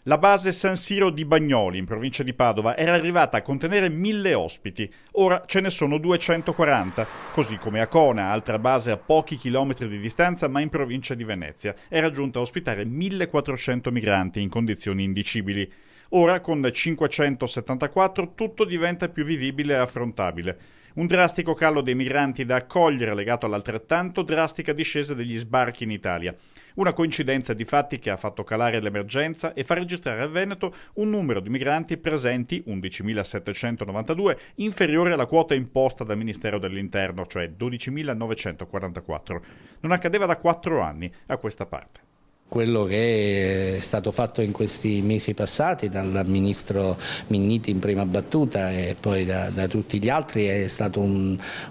La base San Siro di Bagnoli, in provincia di Padova, era arrivata a contenere 1000 ospiti. Ora ce ne sono 240, così come Acona, altra base a pochi chilometri di distanza ma in provincia di Venezia. Era giunta a ospitare 1400 migranti in condizioni indicibili. Ora, con 574, tutto diventa più vivibile e affrontabile. Un drastico calo dei migranti da accogliere legato all'altrettanto drastica discesa degli sbarchi in Italia. Una coincidenza di fatti che ha fatto calare l'emergenza e fa registrare a Veneto un numero di migranti presenti, 11.792, inferiore alla quota imposta dal Ministero dell'Interno, cioè 12.944. Non accadeva da 4 anni a questa parte. Quello che è stato fatto in questi mesi passati dal Ministro Minniti in prima battuta e poi da tutti gli altri è stata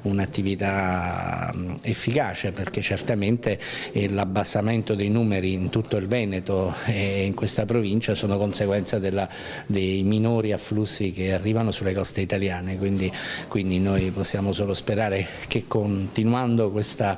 un'attività efficace, perché certamente l'abbassamento dei numeri in tutto il Veneto e in questa provincia sono conseguenza dei minori afflussi che arrivano sulle coste italiane, quindi noi possiamo solo sperare che continuando questa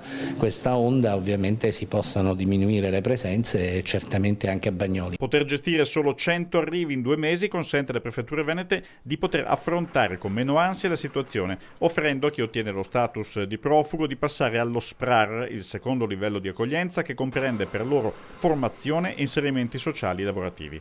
onda ovviamente si possano diminuire le presenze, certamente anche a Bagnoli. Poter gestire solo 100 arrivi in 2 mesi consente alle prefetture venete di poter affrontare con meno ansia la situazione, offrendo a chi ottiene lo status di profugo di passare allo SPRAR, il secondo livello di accoglienza che comprende per loro formazione e inserimenti sociali e lavorativi.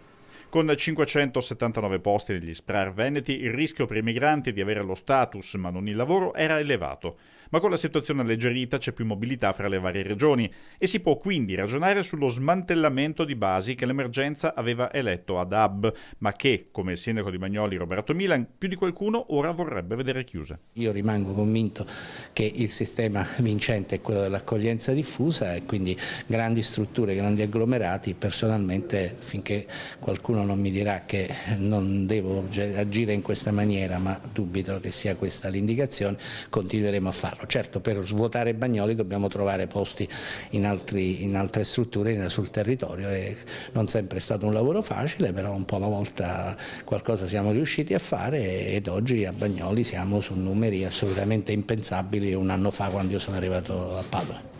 Con 579 posti negli SPRAR veneti, il rischio per i migranti di avere lo status ma non il lavoro era elevato. Ma con la situazione alleggerita c'è più mobilità fra le varie regioni e si può quindi ragionare sullo smantellamento di basi che l'emergenza aveva eletto ad hub, ma che, come il sindaco di Bagnoli Roberto Milan, più di qualcuno ora vorrebbe vedere chiuse. Io rimango convinto che il sistema vincente è quello dell'accoglienza diffusa e quindi grandi strutture, grandi agglomerati. Personalmente, finché qualcuno non mi dirà che non devo agire in questa maniera, ma dubito che sia questa l'indicazione, continueremo a farlo. Certo, per svuotare Bagnoli dobbiamo trovare posti in altre strutture sul territorio e non sempre è stato un lavoro facile, però un po' alla volta qualcosa siamo riusciti a fare ed oggi a Bagnoli siamo su numeri assolutamente impensabili un anno fa quando io sono arrivato a Padova.